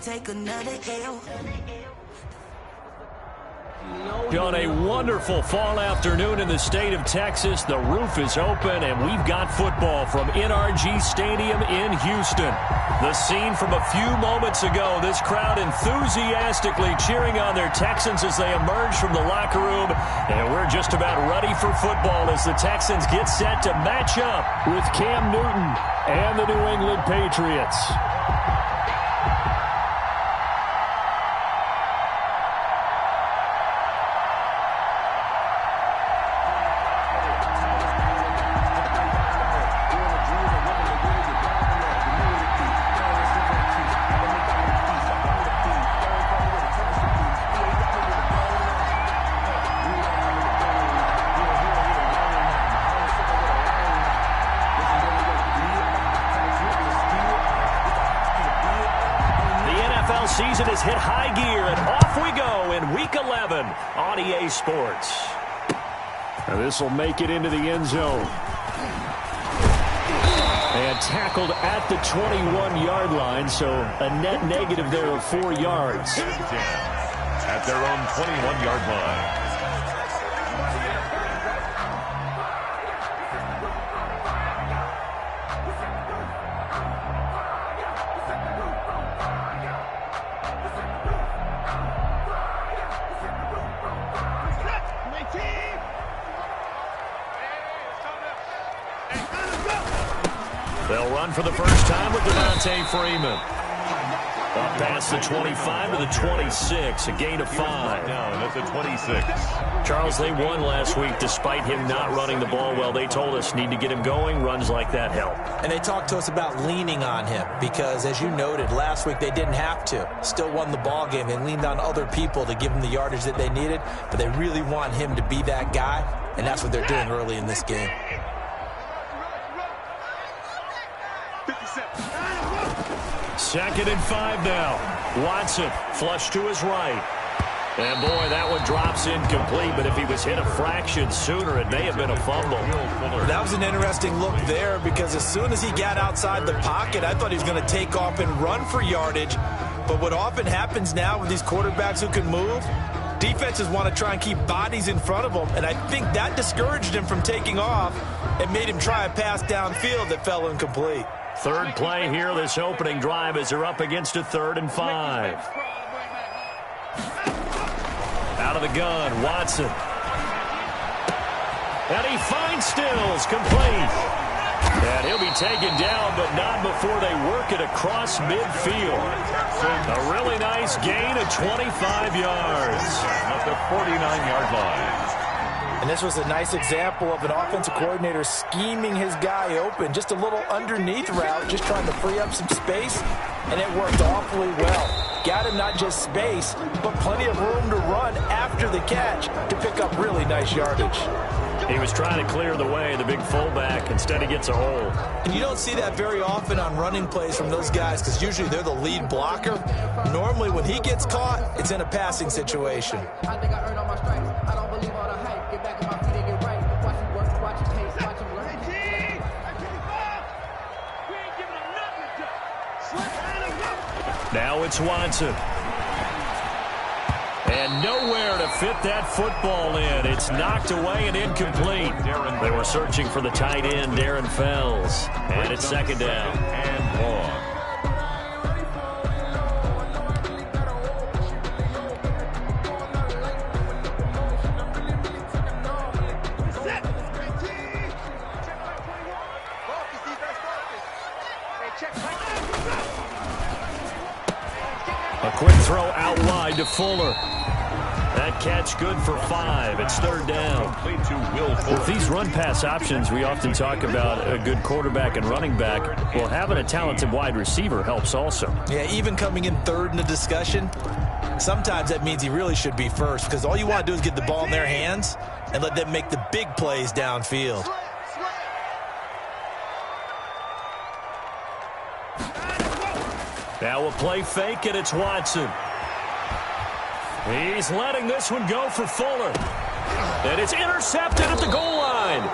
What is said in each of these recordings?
take another L. On a wonderful fall afternoon in the state of Texas, the roof is open, and we've got football from NRG Stadium in Houston. The scene from a few moments ago, this crowd enthusiastically cheering on their Texans as they emerge from the locker room, and we're just about ready for football as the Texans get set to match up with Cam Newton and the New England Patriots. Season has hit high gear, and off we go in Week 11 on EA Sports. This will make it into the end zone. And tackled at the 21-yard line, so a net negative there of 4 yards. At their own 21-yard line. They'll run for the first time with Devontae Freeman. Up past the 25 to the 26, a gain of 5. No, that's a 26. Charles, they won last week despite him not running the ball well. They told us need to get him going. Runs like that help. And they talked to us about leaning on him because, as you noted, last week they didn't have to. Still won the ball game. They leaned on other people to give them the yardage that they needed, but they really want him to be that guy, and that's what they're doing early in this game. Second and 5 now. Watson flush to his right. And boy, that one drops incomplete, but if he was hit a fraction sooner, it may have been a fumble. That was an interesting look there because as soon as he got outside the pocket, I thought he was going to take off and run for yardage. But what often happens now with these quarterbacks who can move, defenses want to try and keep bodies in front of them, and I think that discouraged him from taking off and made him try a pass downfield that fell incomplete. Third play here, this opening drive, as they're up against a 3rd and 5. Out of the gun, Watson. And he finds Stills, complete. And he'll be taken down, but not before they work it across midfield. A really nice gain of 25 yards. At the 49-yard line. And this was a nice example of an offensive coordinator scheming his guy open. Just a little underneath route, just trying to free up some space, and it worked awfully well. Got him not just space, but plenty of room to run after the catch to pick up really nice yardage. He was trying to clear the way, the big fullback. Instead, he gets a hole. And you don't see that very often on running plays from those guys because usually they're the lead blocker. Normally, when he gets caught, it's in a passing situation. I think I earned all my stripes. I don't believe all the hype. Get back on my feet and get right. Watch him work, watch him pace, watch him learn. Now it's Watson. And nowhere to fit that football in. It's knocked away and incomplete. They were searching for the tight end, Darren Fells. And it's second down. And long. A quick throw out wide to Fuller. That catch good for 5. It's 3rd down. With these run-pass options, we often talk about a good quarterback and running back. Well, having a talented wide receiver helps also. Yeah, even coming in 3rd in the discussion, sometimes that means he really should be first because all you want to do is get the ball in their hands and let them make the big plays downfield. Now a play fake, and it's Watson. He's letting this one go for Fuller. And it's intercepted at the goal line.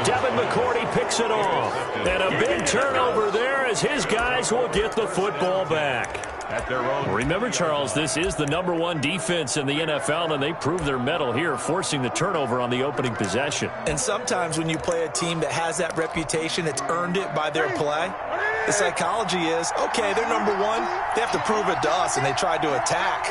Devin McCourty picks it off. And a big turnover there as his guys will get the football back. At their own. Remember, Charles, this is the #1 defense in the NFL, and they proved their mettle here, forcing the turnover on the opening possession. And sometimes when you play a team that has that reputation, it's earned it by their play. The psychology is, okay, they're #1. They have to prove it to us, and they tried to attack.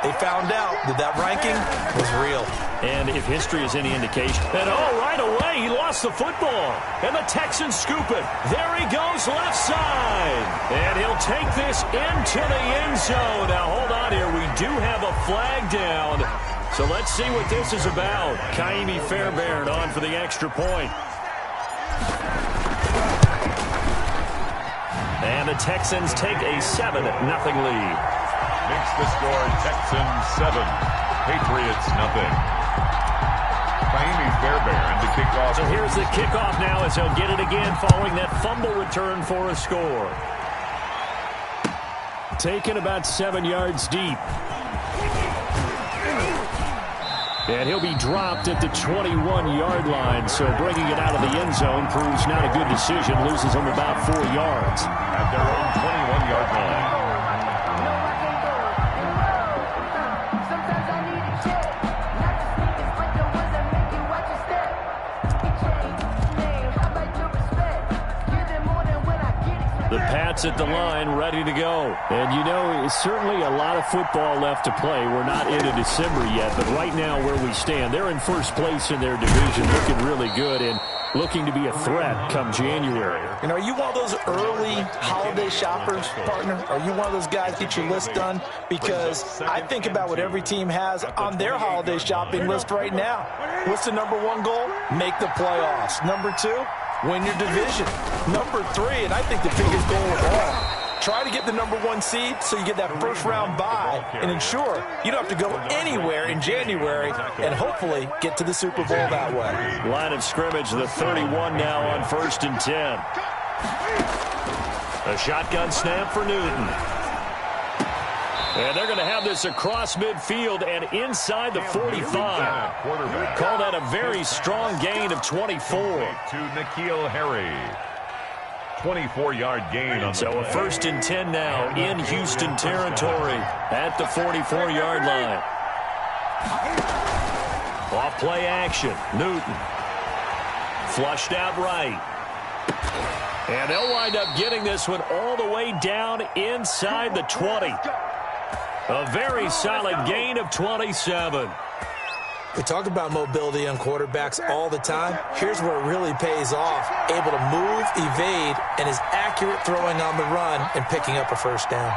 They found out that ranking was real. And if history is any indication, and right away, he lost the football. And the Texans scoop it. There he goes, left side. And he'll take this into the end zone. Now, hold on here. We do have a flag down. So let's see what this is about. Kaimi Fairbairn on for the extra point. And the Texans take a 7-0 lead. Makes the score Texans 7, Patriots 0. Kaimi Fairbairn to kick off. So here's the kickoff now as he'll get it again following that fumble return for a score. Taken about 7 yards deep. And he'll be dropped at the 21-yard line. So bringing it out of the end zone proves not a good decision. Loses him about 4 yards. At their own 21-yard line. The Pats at the line, ready to go. And, you know, it's certainly a lot of football left to play. We're not into December yet, but right now where we stand, they're in first place in their division, looking really good and looking to be a threat come January. You know, are you one of those early holiday shoppers, partner? Are you one of those guys get your list done? Because I think about what every team has on their holiday shopping list right now. What's the #1 goal? Make the playoffs. #2, win your division. #3, and I think the biggest goal of all, try to get the #1 seed so you get that first-round bye and ensure you don't have to go anywhere in January and hopefully get to the Super Bowl that way. Line of scrimmage, the 31 now on 1st and 10. A shotgun snap for Newton. And they're going to have this across midfield and inside the 45. Call that a very strong gain of 24. To N'Keal Harry. 24-yard gain on the So a 1st and 10 now in Houston territory at the 44-yard line. Off play action. Newton. Flushed out right. And they'll wind up getting this one all the way down inside the 20. A very solid gain of 27. We talk about mobility on quarterbacks all the time. Here's where it really pays off. Able to move, evade, and is accurate throwing on the run and picking up a first down.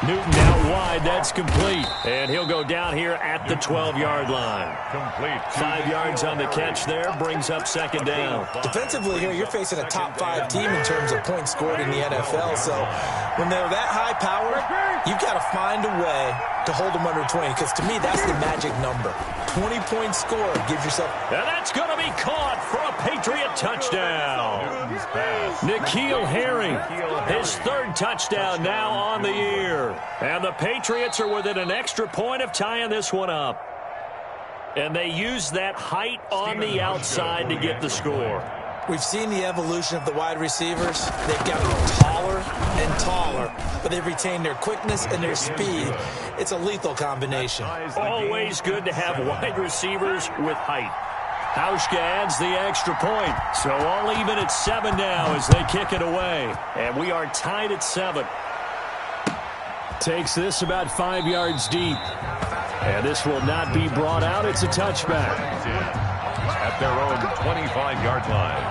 Newton out wide. That's complete. And he'll go down here at the 12-yard line. complete. 5 yards on the catch there. Brings up 2nd down. Defensively here, you're facing a top 5 team in terms of points scored in the NFL. So when they're that high powered, you've got to find a way to hold them under 20. Because to me, that's the magic number. 20-point score gives yourself. And that's going to be caught for a Patriot touchdown. N'Keal Harry, his 3rd touchdown now on the year. And the Patriots are within an extra point of tying this one up. And they use that height on the outside to get the score. We've seen the evolution of the wide receivers. They've gotten taller and taller, but they've retained their quickness and their speed. It's a lethal combination. Always good to have wide receivers with height. Hauschka adds the extra point. So all even at 7 now as they kick it away. And we are tied at 7. Takes this about 5 yards deep. And this will not be brought out. It's a touchback. At their own 25-yard line.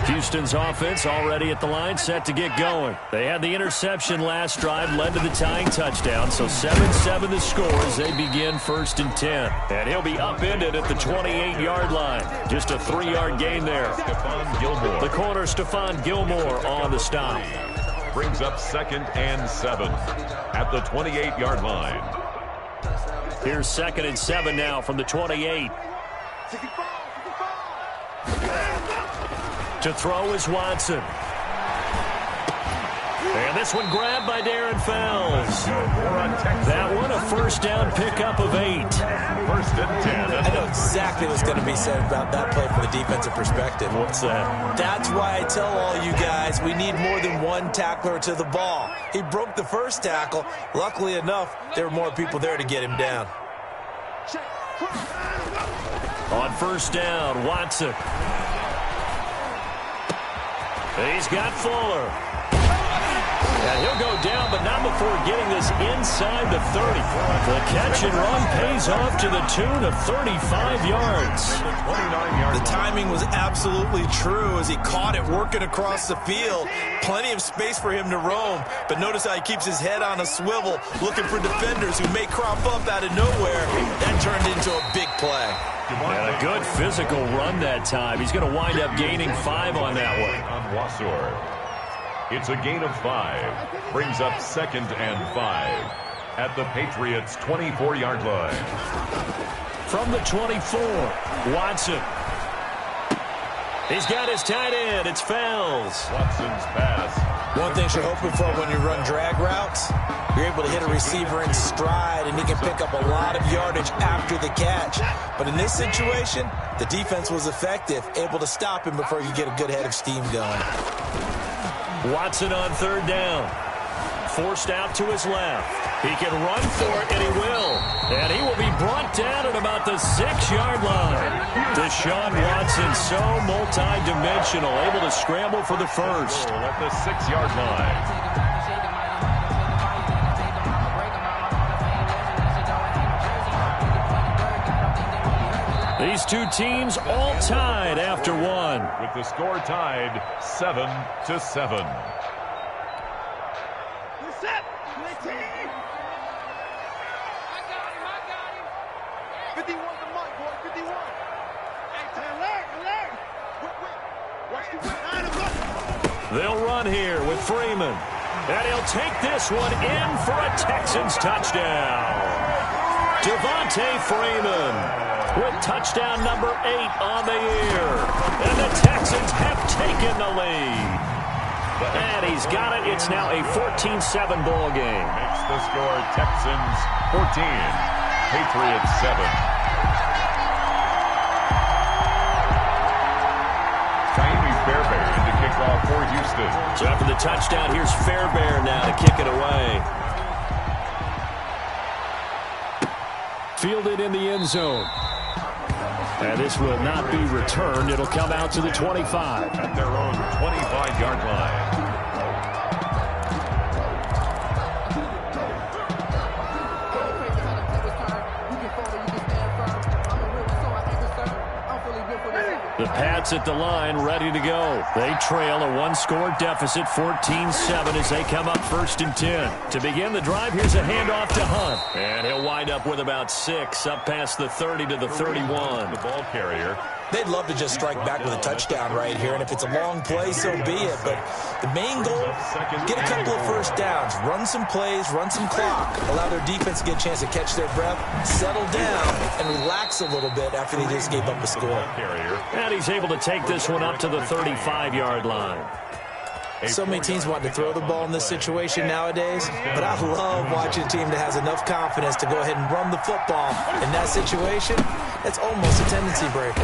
Houston's offense already at the line, set to get going. They had the interception last drive, led to the tying touchdown. So 7-7 the score as they begin 1st and 10. And he'll be upended at the 28-yard line. Just a 3-yard gain there. Stephon Gilmore. The corner, Stephon Gilmore, on the stop. Brings up 2nd and 7 at the 28-yard line. Here's 2nd and 7 now from the 28. To throw is Watson. And this one grabbed by Darren Fells. That one a first down pickup of 8. First and 10. I know exactly what's going to be said about that play from the defensive perspective. What's that? That's why I tell all you guys we need more than one tackler to the ball. He broke the first tackle. Luckily enough, there were more people there to get him down. On first down, Watson. He's got Fuller. And he'll go down, but not before getting this inside the 30. The catch and run pays off to the tune of 35 yards. The timing was absolutely true as he caught it working across the field. Plenty of space for him to roam, but notice how he keeps his head on a swivel, looking for defenders who may crop up out of nowhere. That turned into a big play. And a good physical run that time. He's going to wind up gaining 5 on that one. On Wassor. It's a gain of 5. Brings up 2nd and 5 at the Patriots' 24-yard line. From the 24, Watson. He's got his tight end. It's Fells. Watson's pass. One thing you're hoping for when you run drag routes, you're able to hit a receiver in stride, and he can pick up a lot of yardage after the catch. But in this situation, the defense was effective, able to stop him before he could get a good head of steam going. Watson on third down. Forced out to his left. He can run for it, and he will. And he will be brought down at about the 6-yard line. Deshaun Watson, so multi-dimensional, able to scramble for the first. At the 6-yard line. These two teams all tied after one. With the score tied 7-7. They'll run here with Freeman. And he'll take this one in for a Texans touchdown. Devontae Freeman with touchdown number 8 on the year. And the Texans have taken the lead. And he's got it. It's now a 14-7 ball game. Makes the score Texans 14, Patriots 7. Fairbairn to kick off for Houston. So after the touchdown, here's Fairbairn now to kick it away. Fielded in the end zone. And this will not be returned. It'll come out to the 25. At their own 25-yard line. The Pats at the line, ready to go. They trail a one-score deficit, 14-7, as they come up 1st and 10. To begin the drive, here's a handoff to Hunt. And he'll wind up with about 6, up past the 30 to the 31. The ball carrier. They'd love to just strike back with a touchdown right here, and if it's a long play, so be it. But the main goal, get a couple of first downs, run some plays, run some clock, allow their defense to get a chance to catch their breath, settle down, and relax a little bit after they just gave up a score. And he's able to take this one up to the 35-yard line. So many teams want to throw the ball in this situation nowadays, but I love watching a team that has enough confidence to go ahead and run the football. In that situation, that's almost a tendency breaker.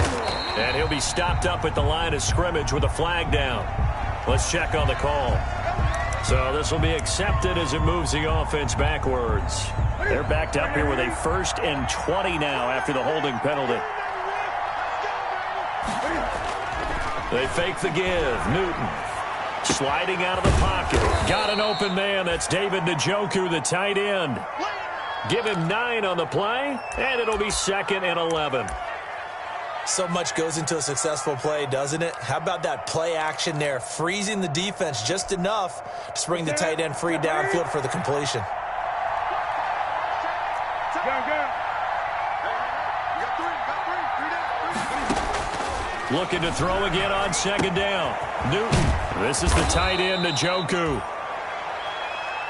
And he'll be stopped up at the line of scrimmage with a flag down. Let's check on the call. So this will be accepted as it moves the offense backwards. They're backed up here with a 1st and 20 now after the holding penalty. They fake the give. Newton sliding out of the pocket. Got an open man. That's David Njoku, the tight end. Give him 9 on the play, and it'll be 2nd and 11. So much goes into a successful play, doesn't it? How about that play action there, freezing the defense just enough to bring the tight end free downfield for the completion. Looking to throw again on 2nd down. Newton. This is the tight end, Njoku.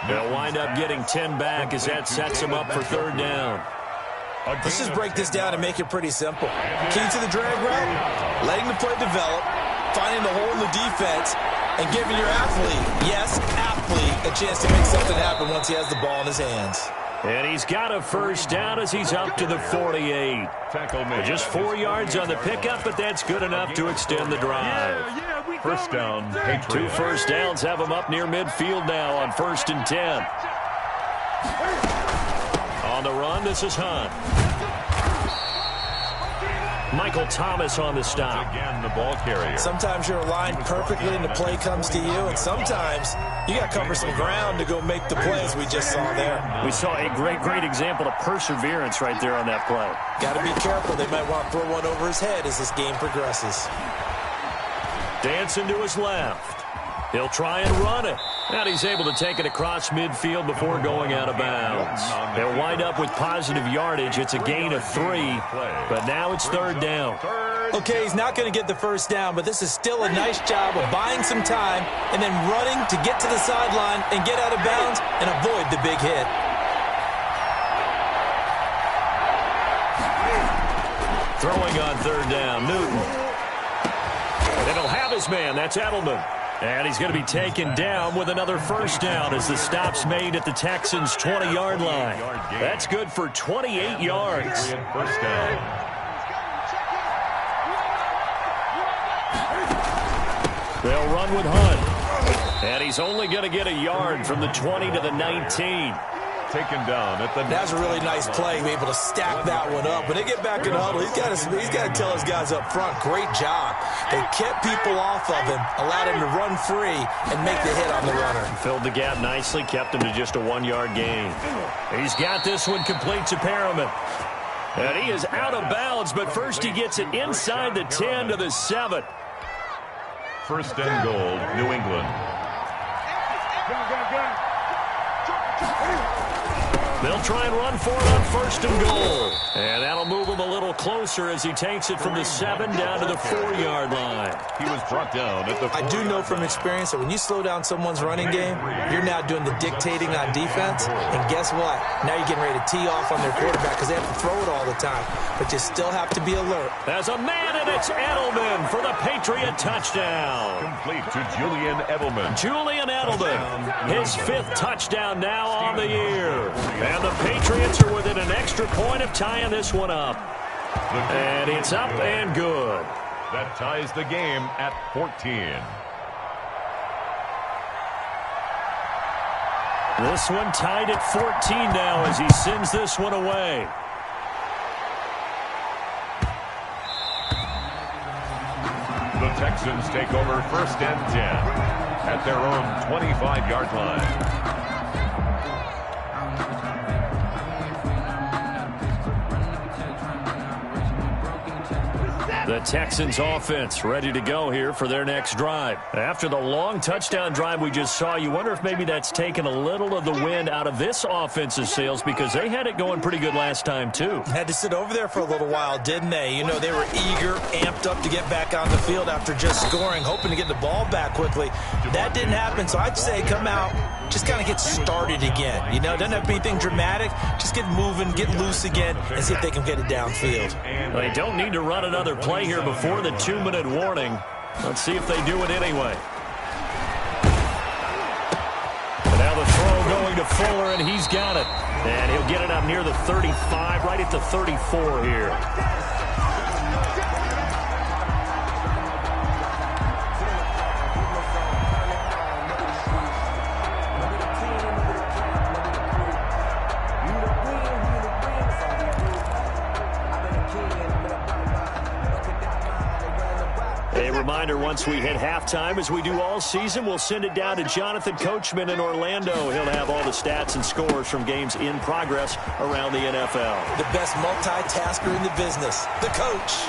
They'll wind up getting 10 back as that sets him up for 3rd down. Let's just break this down and make it pretty simple. Key to the drag route, letting the play develop, finding the hole in the defense, and giving your athlete, yes, athlete, a chance to make something happen once he has the ball in his hands. And he's got a first down as he's up to the 48. Just 4 yards on the pickup, but that's good enough to extend the drive. First down, Patriots. 2 first downs have him up near midfield now on 1st and 10. On the run, this is Hunt. Michael Thomas on the stop. Again, the ball carrier. Sometimes you're aligned perfectly and the play comes to you, and sometimes you got to cover some ground to go make the plays we just saw there. We saw a great example of perseverance right there on that play. Got to be careful. They might want to throw one over his head as this game progresses. Dancing to his left. He'll try and run it. And he's able to take it across midfield before going out of bounds. They'll wind up with positive yardage. It's a gain of 3, but now it's 3rd down. Okay, he's not going to get the first down, but this is still a nice job of buying some time and then running to get to the sideline and get out of bounds and avoid the big hit. Throwing on 3rd down, Newton. And he'll have his man. That's Edelman. And he's going to be taken down with another first down as the stop's made at the Texans' 20-yard line. That's good for 28 yards. First down. They'll run with Hunt. And he's only going to get a yard from the 20 to the 19. Taken down at the. That's a really nice play, be able to stack that one up. When they get back in the huddle, he's got to tell his guys up front, great job. They kept people off of him, allowed him to run free, and make the hit on the runner. Filled the gap nicely, kept him to just a 1-yard gain. He's got this one complete to Perriman. And he is out of bounds, but first he gets it inside the 10 to the 7. First and goal, New England. They'll try and run for it on 1st and goal. And that'll move him a little closer as he takes it from the 7 down to the 4-yard line. He was brought down at the 4. I do know from experience that when you slow down someone's running game, you're now doing the dictating on defense. And guess what? Now you're getting ready to tee off on their quarterback because they have to throw it all the time. But you still have to be alert. There's a man, and it's Edelman for the Patriot touchdown. Complete to Julian Edelman. Julian Edelman, his 5th touchdown now on the year. And the Patriots are within an extra point of tying this one up. And it's up and good. That ties the game at 14. This one tied at 14 now as he sends this one away. The Texans take over 1st and 10 at their own 25-yard line. The Texans offense ready to go here for their next drive. After the long touchdown drive we just saw, you wonder if maybe that's taken a little of the wind out of this offense's sails because they had it going pretty good last time too. Had to sit over there for a little while, didn't they? You know, they were eager, amped up to get back on the field after just scoring, hoping to get the ball back quickly. That didn't happen, so I'd say come out, just kind of get started again. You know, doesn't have to be anything dramatic. Just get moving, get loose again, and see if they can get it downfield. They don't need to run another play here before the 2-minute warning. Let's see if they do it anyway. And now the throw going to Fuller, and he's got it. And he'll get it up near the 35, right at the 34 here. Reminder, once we hit halftime, as we do all season, we'll send it down to Jonathan Coachman in Orlando. He'll have all the stats and scores from games in progress around the NFL. The best multitasker in the business, the coach.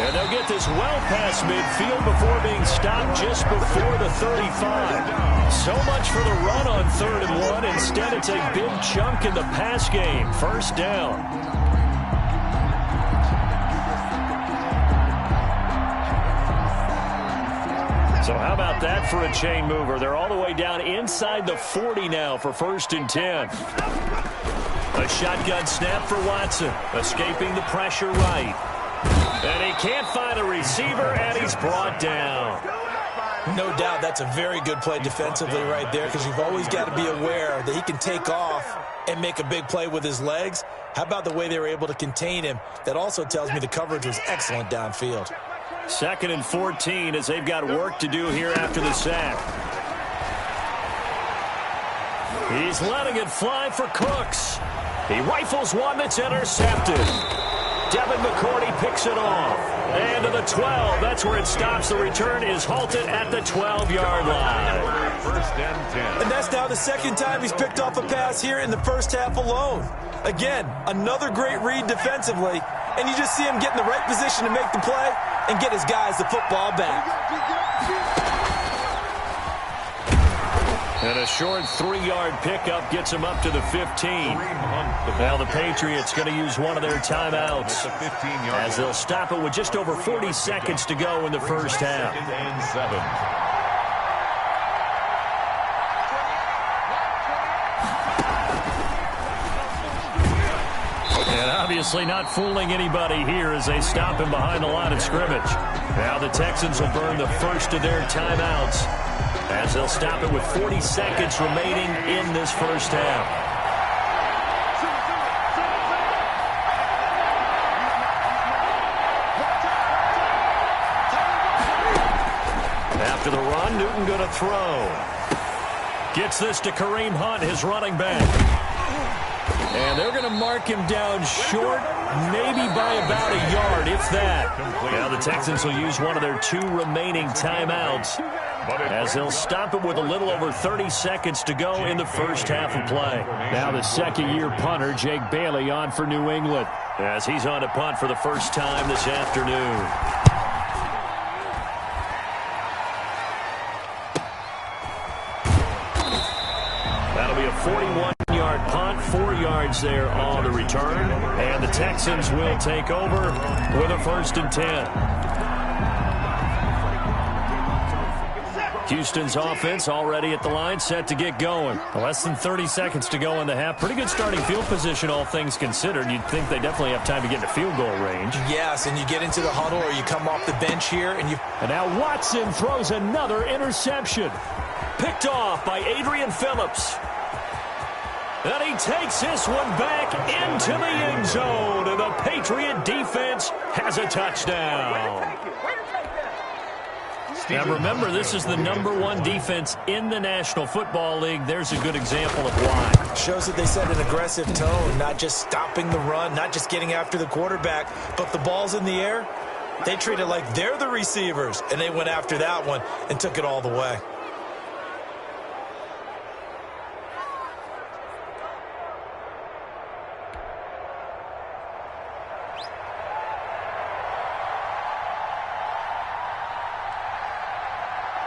And they'll get this well past midfield before being stopped just before the 35. So much for the run on 3rd and 1. Instead, it's a big chunk in the pass game. 1st down. So how about that for a chain mover? They're all the way down inside the 40 now for 1st and 10. A shotgun snap for Watson, escaping the pressure right. And he can't find a receiver, and he's brought down. No doubt that's a very good play defensively right there, because you've always got to be aware that he can take off and make a big play with his legs. How about the way they were able to contain him? That also tells me the coverage was excellent downfield. 2nd and 14 as they've got work to do here after the sack. He's letting it fly for Cooks. He rifles one that's intercepted. Devin McCourty picks it off. And to the 12. That's where it stops. The return is halted at the 12-yard line. 1st and 10. And that's now the 2nd time he's picked off a pass here in the first half alone. Again, another great read defensively. And you just see him get in the right position to make the play and get his guys the football back. And a short 3-yard pickup gets him up to the 15. Now the Patriots going to use one of their timeouts as they'll stop it with just over 40 seconds to go in the first half. 2nd and 7. And obviously not fooling anybody here as they stop him behind the line of scrimmage. Now the Texans will burn the first of their timeouts as they'll stop it with 40 seconds remaining in this first half. After the run, Newton going to throw. Gets this to Kareem Hunt, his running back. And they're going to mark him down short, maybe by about a yard, if that. Now the Texans will use one of their 2 remaining timeouts as they'll stop it with a little over 30 seconds to go in the first half of play. Now the 2nd-year punter, Jake Bailey, on for New England as he's on to punt for the first time this afternoon. That'll be a 41-yard punt, 4 yards there on the return. And the Texans will take over with a 1st and 10. Houston's offense already at the line, set to get going. Less than 30 seconds to go in the half. Pretty good starting field position, all things considered. You'd think they definitely have time to get into field goal range. Yes, and you get into the huddle or you come off the bench here. And now Watson throws another interception. Picked off by Adrian Phillips. And he takes this one back into the end zone. And the Patriot defense has a touchdown. Now remember, this is the #1 defense in the National Football League. There's a good example of why. Shows that they set an aggressive tone, not just stopping the run, not just getting after the quarterback, but the ball's in the air. They treat it like they're the receivers, and they went after that one and took it all the way.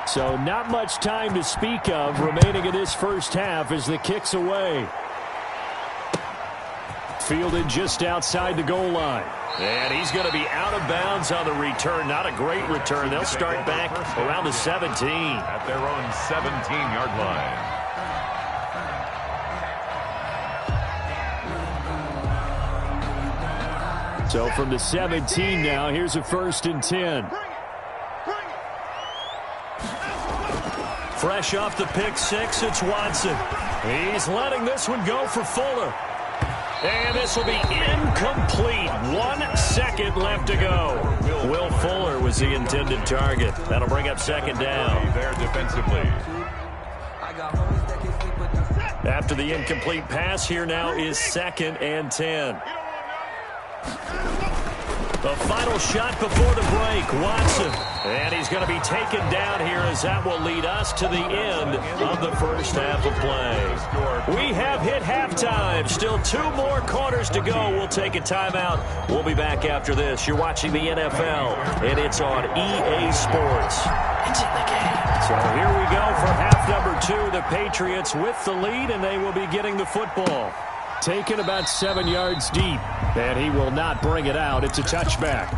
So not much time to speak of remaining in this first half as the kick's away. Fielded just outside the goal line. And he's going to be out of bounds on the return. Not a great return. They'll start back around the 17. At their own 17-yard line. So from the 17 now, here's a 1st and 10. Fresh off the pick 6, it's Watson. He's letting this one go for Fuller. And this will be incomplete. 1 second left to go. Will Fuller was the intended target. That'll bring up 2nd down. There defensively. After the incomplete pass, here now is 2nd and 10. The final shot before the break, Watson. And he's going to be taken down here as that will lead us to the end of the first half of play. We have hit halftime. Still 2 more quarters to go. We'll take a timeout. We'll be back after this. You're watching the NFL, and it's on EA Sports. It's in the game. So here we go for half number 2. The Patriots with the lead, and they will be getting the football. Taken about 7 yards deep, and he will not bring it out. It's a touchback.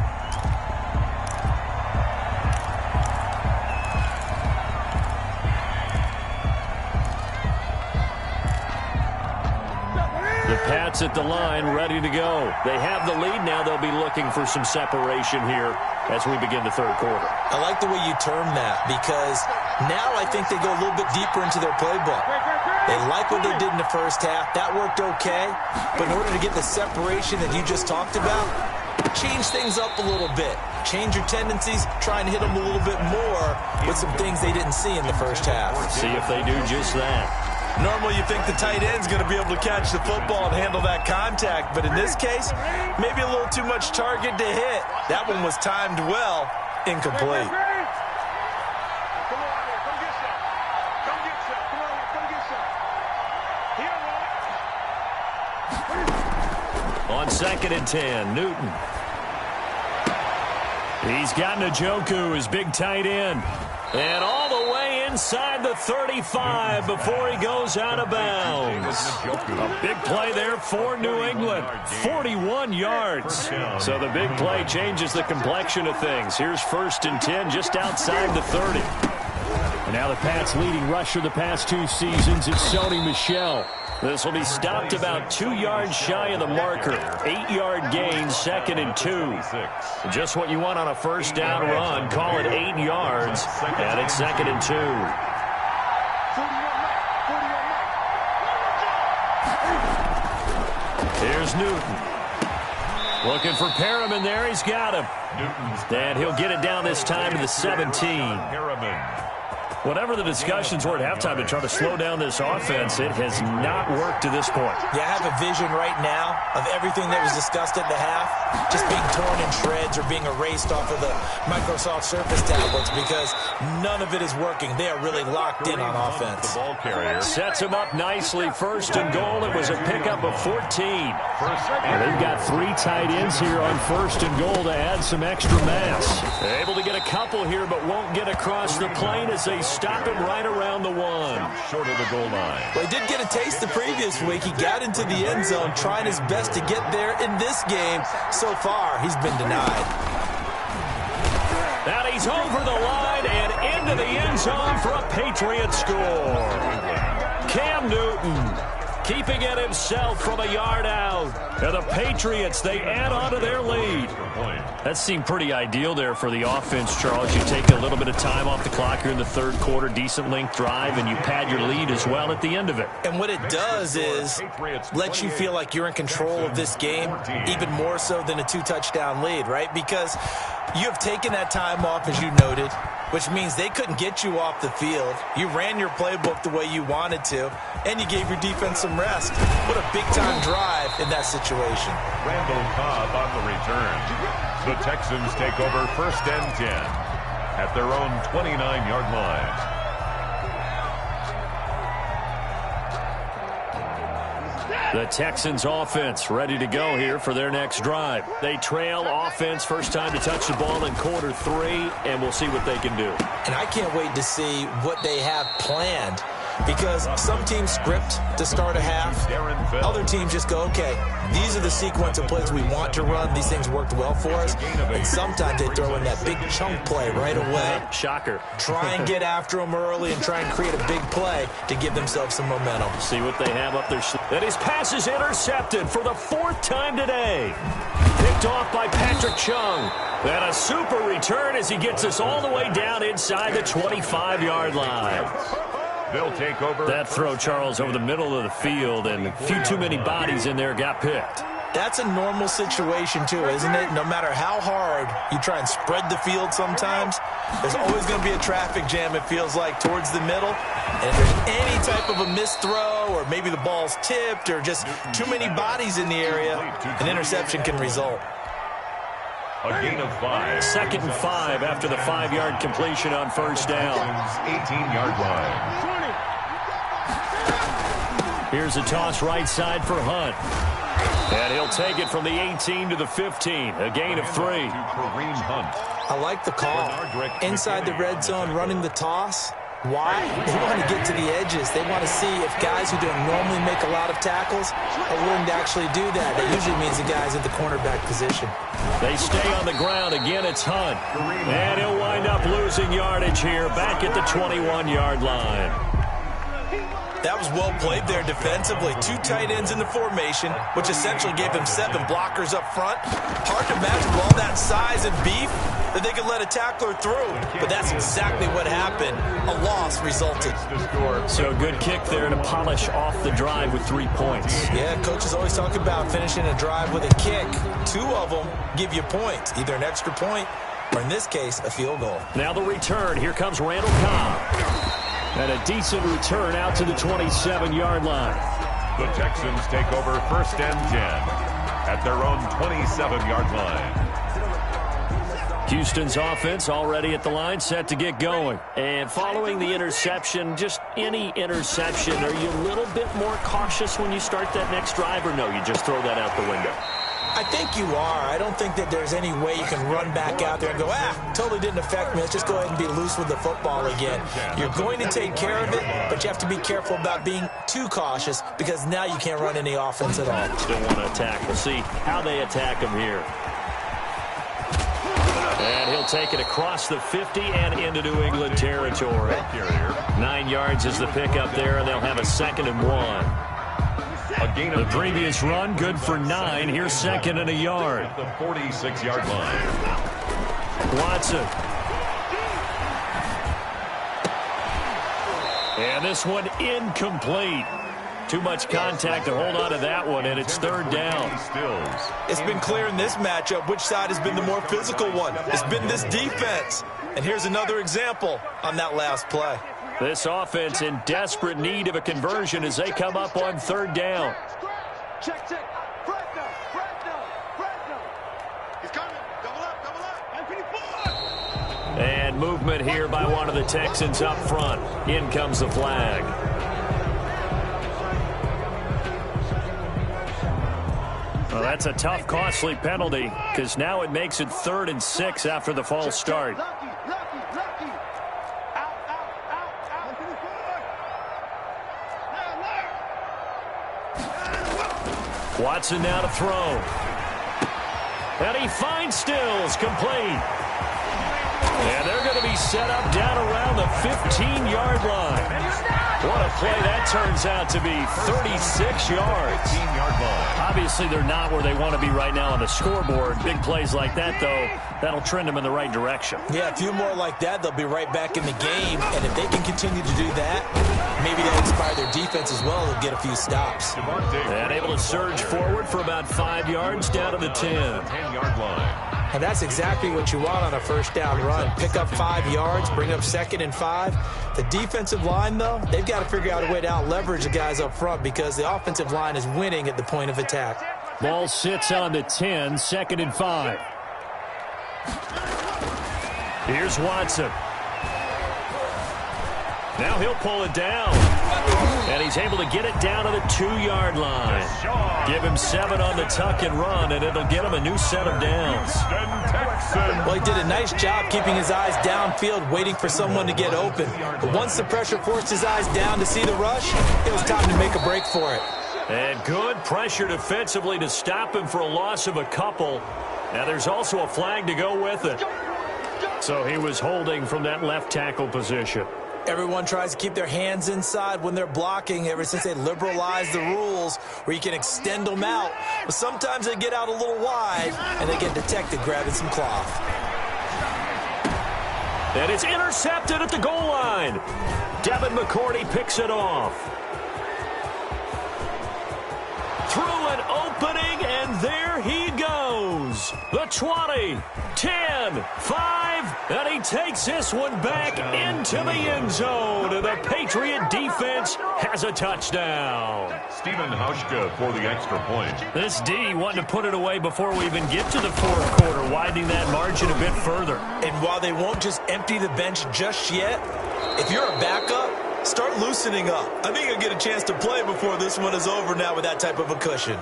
The Pats at the line, ready to go. They have the lead now. They'll be looking for some separation here. as we begin the third quarter. I like the way you term that, because now I think they go a little bit deeper into their playbook. They like what they did in the first half. That worked okay. But in order to get the separation that you just talked about, change things up a little bit. Change your tendencies, try and hit them a little bit more with some things they didn't see in the first half. See if they do just that. Normally you think the tight end's going to be able to catch the football and handle that contact, but in this case, maybe a little too much target to hit. That one was timed well, incomplete. On 2nd and 10, Newton. He's got Njoku, his big tight end. And all the way inside the 35 before he goes out of bounds. A big play there for New England. 41 yards. So the big play changes the complexion of things. Here's 1st and 10 just outside the 30. And now the Pats' leading rusher the past 2 seasons is Sony Michel. This will be stopped about 2 yards shy of the marker. 8-yard gain, 2nd and 2. Just what you want on a first down run. Call it 8 yards, and it's 2nd and 2. Here's Newton. Looking for Perriman there. He's got him. And he'll get it down this time to the 17. Whatever the discussions were at halftime to try to slow down this offense, it has not worked to this point. Yeah, I have a vision right now of everything that was discussed at the half just being torn in shreds or being erased off of the Microsoft Surface tablets, because none of it is working. They are really locked in on offense. The ball carrier Sets him up nicely. 1st and goal. It was a pickup of 14. And they've got 3 tight ends here on 1st and goal to add some extra mass. They're able to get a couple here, but won't get across the plane as they stop him right around the 1. short of the goal line. Well, he did get a taste the previous week. He got into the end zone trying his best to get there in this game. So far, he's been denied. And he's over the line and into the end zone for a Patriot score. Cam Newton keeping it himself from a yard out. And the Patriots, they add on to their lead. That seemed pretty ideal there for the offense, Charles. You take a little bit of time off the clock here in the third quarter, decent length drive, and you pad your lead as well at the end of it. And what it does is let you feel like you're in control of this game, even more so than a 2-touchdown lead, right? Because you have taken that time off, as you noted, which means they couldn't get you off the field. You ran your playbook the way you wanted to, and you gave your defense some rest. What a big-time drive in that situation. Randall Cobb on the return. The Texans take over 1st and 10 at their own 29-yard line. The Texans offense ready to go here for their next drive. They trail offense, first time to touch the ball in quarter 3, and we'll see what they can do. And I can't wait to see what they have planned, because some teams script to start a half. Other teams just go, okay, these are the sequence of plays we want to run. These things worked well for us. And sometimes they throw in that big chunk play right away. Shocker. Try and get after them early and try and create a big play to give themselves some momentum. See what they have up their sleeve. And his pass is intercepted for the 4th time today. Picked off by Patrick Chung. And a super return as he gets us all the way down inside the 25-yard line. They'll take over. That throw, Charles, over the middle of the field, and a few too many bodies in there got picked. That's a normal situation, too, isn't it? No matter how hard you try and spread the field sometimes, there's always going to be a traffic jam, it feels like, towards the middle. And if there's any type of a missed throw, or maybe the ball's tipped, or just too many bodies in the area, an interception can result. A gain of 5. 2nd and 5 after the 5-yard completion on first down. 18-yard line. Here's a toss right side for Hunt. And he'll take it from the 18 to the 15. A gain of 3. Kareem Hunt. I like the call. Inside the red zone, running the toss. Why? They want to get to the edges. They want to see if guys who don't normally make a lot of tackles are willing to actually do that. That usually means the guys at the cornerback position. They stay on the ground. Again, it's Hunt. And he'll wind up losing yardage here back at the 21-yard line. That was well played there defensively. 2 tight ends in the formation, which essentially gave them 7 blockers up front. Hard to imagine with all that size and beef that they could let a tackler through. But that's exactly what happened. A loss resulted. So good kick there to polish off the drive with 3 points. Yeah, coaches always talk about finishing a drive with a kick. 2 of them give you points, either an extra point or, in this case, a field goal. Now the return. Here comes Randall Cobb. And a decent return out to the 27-yard line. The Texans take over 1st and 10 at their own 27-yard line. Houston's offense already at the line, set to get going. And following the interception, just any interception, are you a little bit more cautious when you start that next drive, or no, you just throw that out the window? I think you are. I don't think that there's any way you can run back out there and go, totally didn't affect me. Let's just go ahead and be loose with the football again. You're going to take care of it, but you have to be careful about being too cautious because now you can't run any offense at all. Still want to attack. We'll see how they attack him here. And he'll take it across the 50 and into New England territory. 9 yards is the pickup there, and they'll have a 2nd and 1. The previous run, good for 9. Here's 2nd and a yard. At the 46-yard line. Watson. And this one incomplete. Too much contact to hold on to that one, and it's 3rd down. It's been clear in this matchup which side has been the more physical one. It's been this defense. And here's another example on that last play. This offense in desperate need of a conversion as they come up on 3rd down. Check. Fresno. He's coming. Double up. 924. And movement here by one of the Texans up front. In comes the flag. Well, that's a tough, costly penalty because now it makes it 3rd and 6 after the false start. Watson now to throw. And he finds Stills, complete. And they're going to be set up down around the 15-yard line. What a play that turns out to be, 36 yards. 15-yard line. Obviously, they're not where they want to be right now on the scoreboard. Big plays like that, though, that'll trend them in the right direction. Yeah, a few more like that, they'll be right back in the game. And if they can continue to do that, maybe they'll inspire their defense as well and get a few stops. And able to surge forward for about 5 yards down to the 10. 10-yard line. And that's exactly what you want on a 1st down run. Pick up 5 yards, bring up 2nd and 5. The defensive line, though, they've got to figure out a way to out-leverage the guys up front because the offensive line is winning at the point of attack. Ball sits on the 10, 2nd and 5. Here's Watson. Now he'll pull it down. And he's able to get it down to the 2-yard line. Give him 7 on the tuck and run, and it'll get him a new set of downs. Well, he did a nice job keeping his eyes downfield, waiting for someone to get open. But once the pressure forced his eyes down to see the rush, it was time to make a break for it. And good pressure defensively to stop him for a loss of a couple. Now there's also a flag to go with it. So he was holding from that left tackle position. Everyone tries to keep their hands inside when they're blocking ever since they liberalized the rules where you can extend them out. But sometimes they get out a little wide and they get detected grabbing some cloth. And it's intercepted at the goal line. Devin McCourty picks it off. Through an opening, and there he goes. The 20, 10, 5, and he takes this one back into the end zone. And the Patriot defense has a touchdown. Stephen Hauschka for the extra point. This D wanting to put it away before we even get to the 4th quarter, widening that margin a bit further. And while they won't just empty the bench just yet, if you're a backup, start loosening up. I think you'll get a chance to play before this one is over now with that type of a cushion.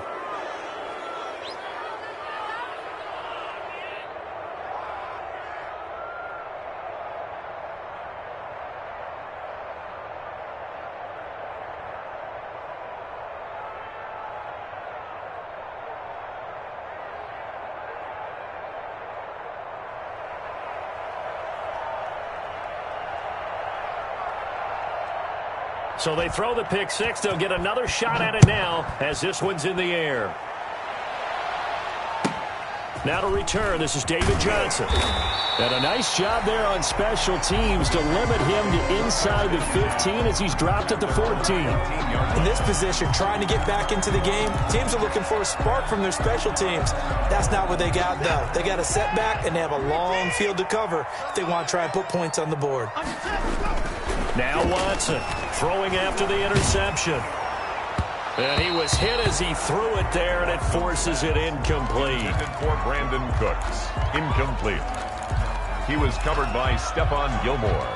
So they throw the pick six. They'll get another shot at it now as this one's in the air. Now to return, this is David Johnson. And a nice job there on special teams to limit him to inside the 15 as he's dropped at the 14. In this position, trying to get back into the game, teams are looking for a spark from their special teams. That's not what they got, though. They got a setback, and they have a long field to cover if they want to try and put points on the board. Now Watson throwing after the interception. And he was hit as he threw it there, and it forces it incomplete. For Brandon Cooks, incomplete. He was covered by Stephon Gilmore.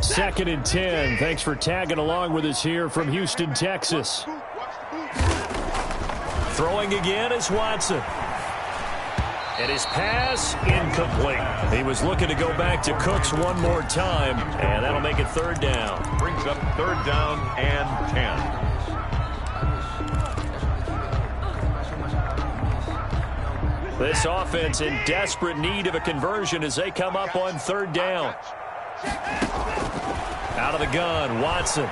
2nd and 10. Thanks for tagging along with us here from Houston, Texas. Throwing again is Watson. And his pass, incomplete. He was looking to go back to Cooks one more time, and that'll make it 3rd down. Brings up 3rd down and 10. This offense in desperate need of a conversion as they come up on 3rd down. Out of the gun, Watson.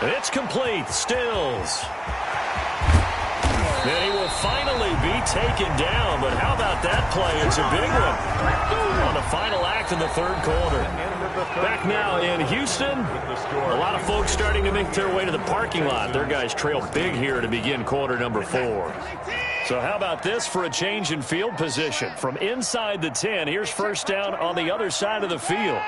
It's complete. Stills. And he will finally be taken down, but how about that play? It's a big one on the final act in the 3rd quarter. Back now in Houston, a lot of folks starting to make their way to the parking lot. Their guys trail big here to begin quarter number 4. So how about this for a change in field position? From inside the 10, here's 1st down on the other side of the field.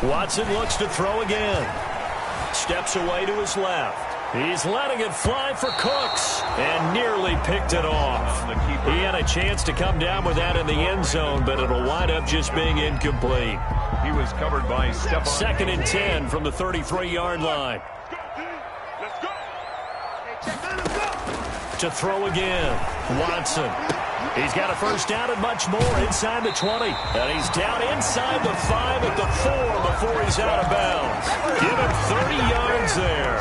Watson looks to throw again. Steps away to his left. He's letting it fly for Cooks and nearly picked it off. He had a chance to come down with that in the end zone, but it'll wind up just being incomplete. He was covered by Stephon. 2nd and 10 from the 33-yard line. To throw again, Watson. He's got a 1st down and much more inside the 20. And he's down inside the 5 at the 4 before he's out of bounds. Give him 30 yards there.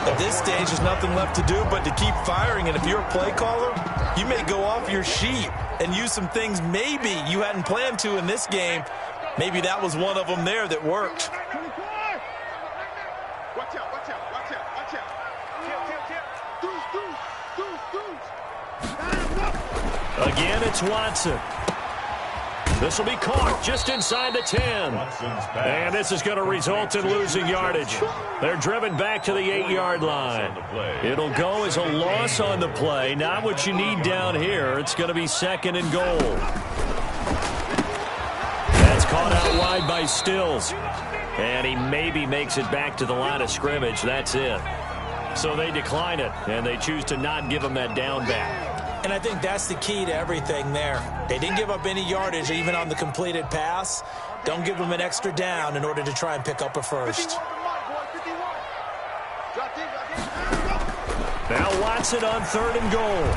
At this stage, there's nothing left to do but to keep firing. And if you're a play caller, you may go off your sheet and use some things maybe you hadn't planned to in this game. Maybe that was one of them there that worked. Watch out, watch out, watch out, watch out. Again, it's Watson. This will be caught just inside the 10. And this is going to result in losing yardage. They're driven back to the 8-yard line. It'll go as a loss on the play. Not what you need down here. It's going to be 2nd and goal. That's caught out wide by Stills. And he maybe makes it back to the line of scrimmage. That's it. So they decline it, and they choose to not give him that down back. And I think that's the key to everything there. They didn't give up any yardage even on the completed pass. Don't give them an extra down in order to try and pick up a 1st. Now Watson on 3rd and goal.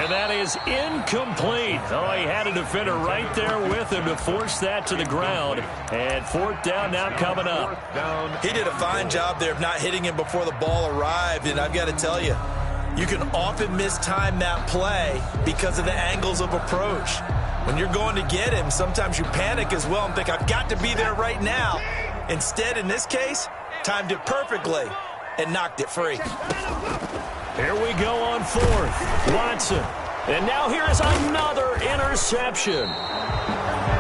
And that is incomplete. Oh, he had a defender right there with him to force that to the ground. And 4th down now coming up. He did a fine job there of not hitting him before the ball arrived. And I've got to tell you, you can often mistime that play because of the angles of approach. When you're going to get him, sometimes you panic as well and think, I've got to be there right now. Instead, in this case, timed it perfectly and knocked it free. Here we go on 4th. Watson. And now here is another interception.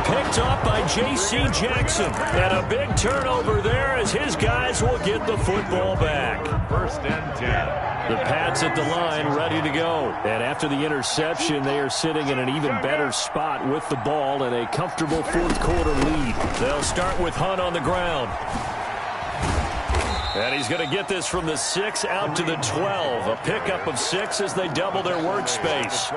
Picked up by J.C. Jackson. And a big turnover there as his guys will get the football back. 1st and 10. The Pats at the line ready to go. And after the interception, they are sitting in an even better spot with the ball and a comfortable 4th quarter lead. They'll start with Hunt on the ground. And he's going to get this from the 6 out to the 12. A pickup of 6 as they double their workspace.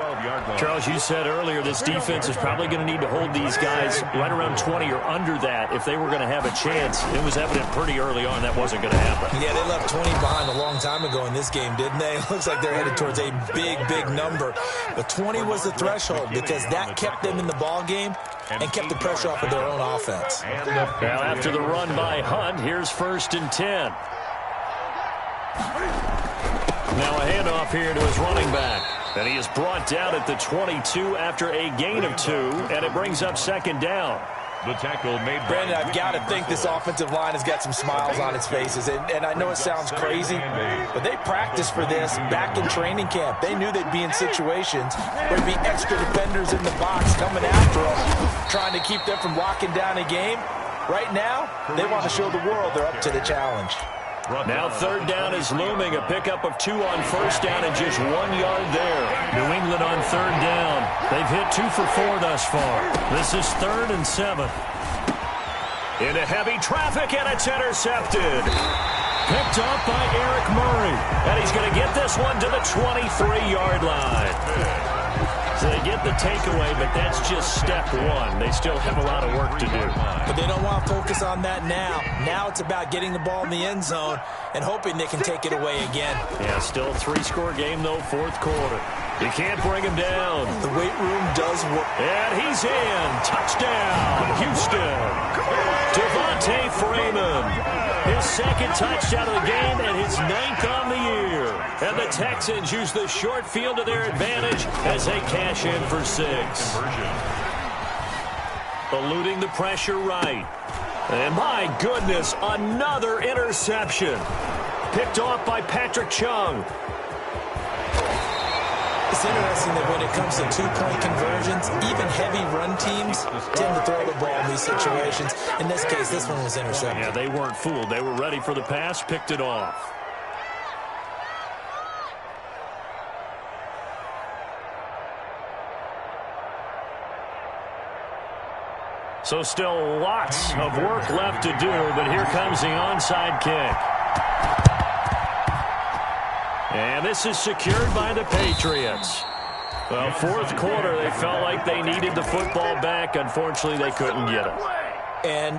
Charles, you said earlier this defense is probably going to need to hold these guys right around 20 or under that if they were going to have a chance. It was evident pretty early on that wasn't going to happen. Yeah, they left 20 behind a long time ago in this game, didn't they? It looks like they're headed towards a big, big number. But 20 was the threshold because that kept them in the ball game and kept the pressure off of their own offense. Now after the run by Hunt, here's 1st and 10. Now a handoff here to his running back. And he is brought down at the 22 after a gain of 2, and it brings up second down. The tackle made by Brandon, I've got to think this offensive line has got some smiles on its faces. And I know it sounds crazy, but they practiced for this back in training camp. They knew they'd be in situations where there'd be extra defenders in the box coming after them, trying to keep them from locking down a game. Right now, they want to show the world they're up to the challenge. Now third down is looming. A pickup of 2 on first down and just 1 yard there. New England on third down. They've hit 2 for 4 thus far. This is 3rd and 7. Into heavy traffic, and it's intercepted. Picked up by Eric Murray. And he's going to get this one to the 23-yard line. So they get the takeaway, but that's just step 1. They still have a lot of work to do. But they don't want to focus on that now. Now it's about getting the ball in the end zone and hoping they can take it away again. Yeah, still a 3-score game, though, 4th quarter. You can't bring him down. The weight room does work. And he's in. Touchdown, Houston. Devontae Freeman. His 2nd touchdown of the game and his 9th on the year. And the Texans use the short field to their advantage as they cash in for 6. Eluding the pressure right. And my goodness, another interception. Picked off by Patrick Chung. It's interesting that when it comes to 2-point conversions, even heavy run teams tend to throw the ball in these situations. In this case, this one was intercepted. Yeah, they weren't fooled. They were ready for the pass, picked it off. So still lots of work left to do, but here comes the onside kick. And this is secured by the Patriots. Well, 4th quarter, they felt like they needed the football back. Unfortunately, they couldn't get it. And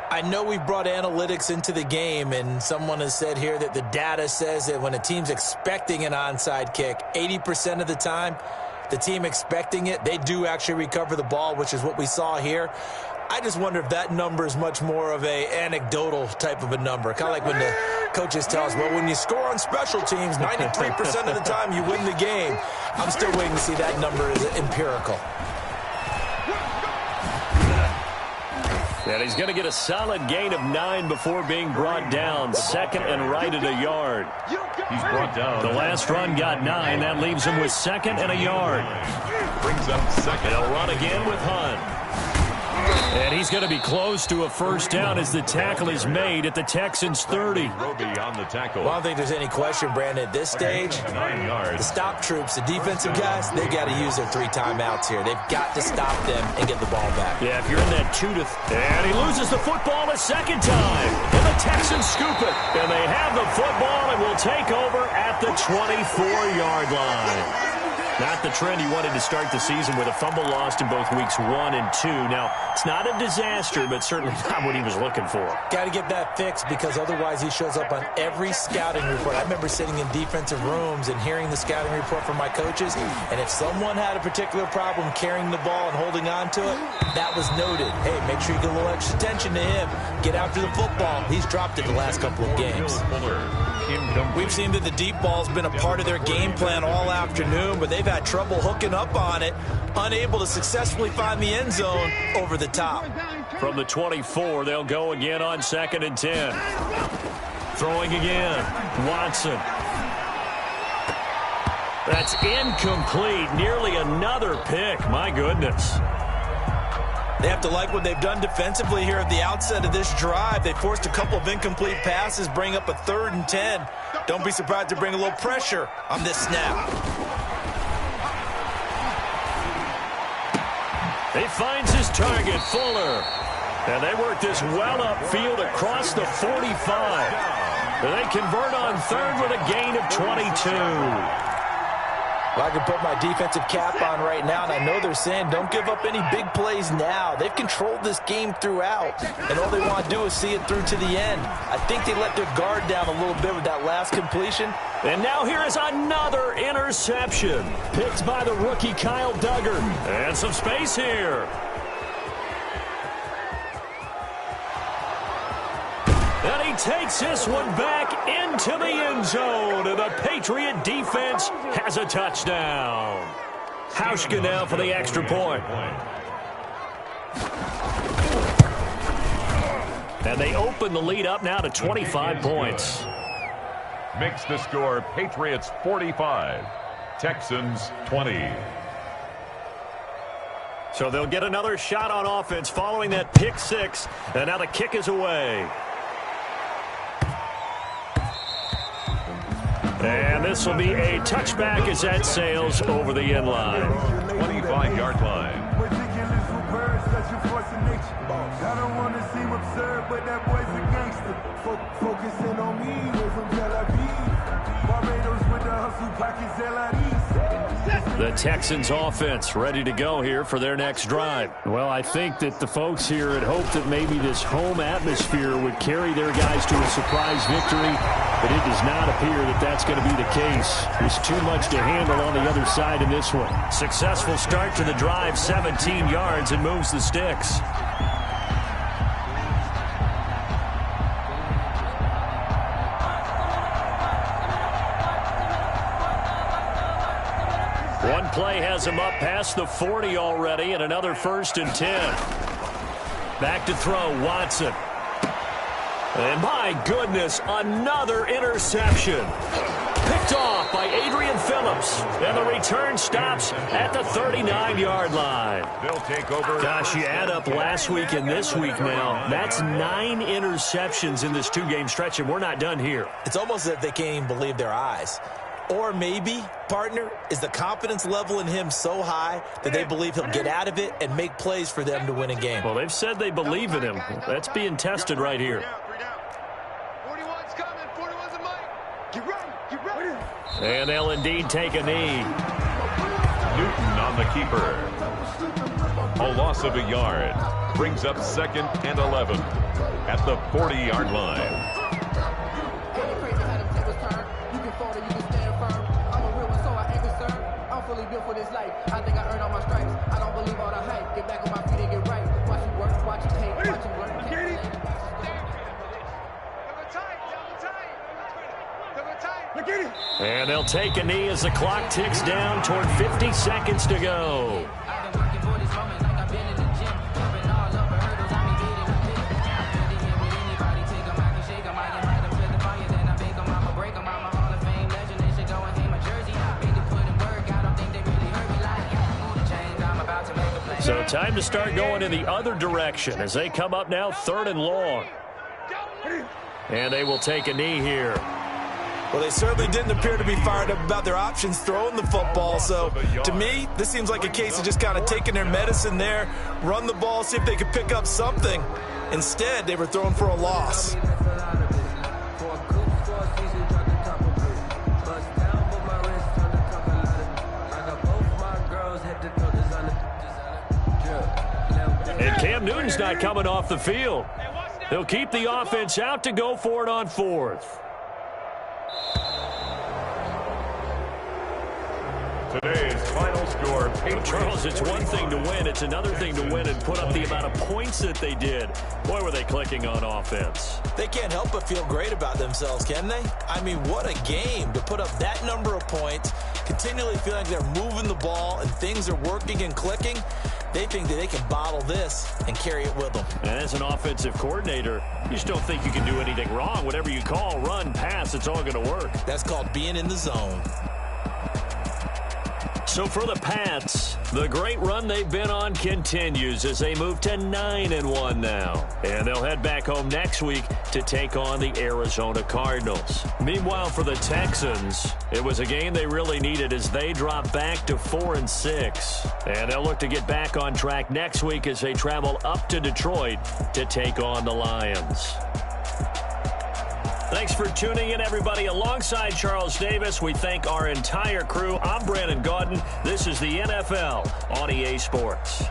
I know we've brought analytics into the game, and someone has said here that the data says that when a team's expecting an onside kick, 80% of the time, the team expecting it, they do actually recover the ball, which is what we saw here. I just wonder if that number is much more of a anecdotal type of a number. Kind of like when the coaches tell us, well, when you score on special teams, 93% of the time you win the game. I'm still waiting to see that number is empirical. And he's going to get a solid gain of 9 before being brought down. 2nd and right at a yard. He's brought down. The last run got 9. That leaves him with 2nd and a yard. Brings up 2nd. They'll run again with Hunt. And he's going to be close to a first down as the tackle is made at the Texans' 30. Roby on the tackle. Well, I don't think there's any question, Brandon, at this stage, 9 yards. the stop troops, the defensive guys, they got to use their 3 timeouts here. They've got to stop them and get the ball back. Yeah, if you're in that 2 to... And he loses the football a 2nd time. And the Texans scoop it. And they have the football and will take over at the 24-yard line. Not the trend he wanted to start the season with a fumble lost in both weeks 1 and 2. Now, it's not a disaster, but certainly not what he was looking for. Got to get that fixed because otherwise he shows up on every scouting report. I remember sitting in defensive rooms and hearing the scouting report from my coaches, and if someone had a particular problem carrying the ball and holding on to it, that was noted. Hey, make sure you get a little extra attention to him. Get after the football. He's dropped it the last couple of games. We've seen that the deep ball's been a part of their game plan all afternoon, but they've had trouble hooking up on it, unable to successfully find the end zone over the top. From the 24, they'll go again on 2nd and 10. Throwing again. Watson. That's incomplete. Nearly another pick. My goodness. They have to like what they've done defensively here at the outset of this drive. They forced a couple of incomplete passes, bring up a 3rd and 10. Don't be surprised to bring a little pressure on this snap. He finds his target, Fuller. And they work this well upfield across the 45. And they convert on 3rd with a gain of 22. Well, I can put my defensive cap on right now, and I know they're saying don't give up any big plays now. They've controlled this game throughout, and all they want to do is see it through to the end. I think they let their guard down a little bit with that last completion. And now here is another interception. Picked by the rookie Kyle Duggar. And some space here. And he takes this one back into the end zone. And the Patriot defense has a touchdown. Hauschka now for the extra point. And they open the lead up now to 25 points. Makes the score Patriots 45, Texans 20. So they'll get another shot on offense following that pick six. And now the kick is away. And this will be a touchback as that sails over the end line. 25-yard line. I don't want to seem absurd, but that boy's a gangster. Focusing on me, way from Tel Aviv. Barbados with the hustle pockets, The Texans offense ready to go here for their next drive. Well, I think that the folks here had hoped that maybe this home atmosphere would carry their guys to a surprise victory, but it does not appear that that's going to be the case. There's too much to handle on the other side in this one. Successful start to the drive, 17 yards, and moves the sticks. One play has him up past the 40 already, and another 1st and 10. Back to throw, Watson. And my goodness, another interception. Picked off by Adrian Phillips. And the return stops at the 39-yard line. They'll take over. Gosh, you add up last week and this week now. That's 9 interceptions in this two-game stretch, and we're not done here. It's almost as if they can't even believe their eyes. Or maybe, partner, is the confidence level in him so high that they believe he'll get out of it and make plays for them to win a game. Well, they've said they believe in him. That's being tested right here. 41's coming. 41's a mic. Get ready. Get ready. And they'll indeed take a knee. Newton on the keeper. A loss of a yard. Brings up 2nd and 11 at the 40-yard line. Built for this life. I think I earned all my stripes. I don't believe all the hype. Get back on my feet and get right. Watch you work, watch you take, watch you work. And they'll take a knee as the clock ticks down toward 50 seconds to go. I've been working for this moment like I've been in the gym. Jumping all over hurdles, I'm beating a pit. Ready here with anybody, take them, I can shake them. I can hide them, flip the fire, then I bake them. I'ma break them, I'm a Hall of Fame legend. They should go and hang my jersey. Made to put in work, I don't think they really heard me like move the chains, I'm about to make a play. So time to start going in the other direction as they come up now 3rd and long. And they will take a knee here. Well, they certainly didn't appear to be fired up about their options throwing the football. So, to me, this seems like a case of just kind of taking their medicine there, run the ball, see if they could pick up something. Instead, they were throwing for a loss. And Cam Newton's not coming off the field. He'll keep the offense out to go for it on 4th. Today's final score, Patriots. Charles, it's one thing to win. It's another thing to win and put up the amount of points that they did. Boy, were they clicking on offense. They can't help but feel great about themselves, can they? I mean, what a game to put up that number of points, continually feeling like they're moving the ball and things are working and clicking. They think that they can bottle this and carry it with them. And as an offensive coordinator, you just don't think you can do anything wrong. Whatever you call, run, pass, it's all going to work. That's called being in the zone. So for the Pats, the great run they've been on continues as they move to 9-1 now. And they'll head back home next week to take on the Arizona Cardinals. Meanwhile, for the Texans, it was a game they really needed as they drop back to 4-6. And they'll look to get back on track next week as they travel up to Detroit to take on the Lions. Thanks for tuning in, everybody. Alongside Charles Davis, we thank our entire crew. I'm Brandon Gaudin. This is the NFL on EA Sports.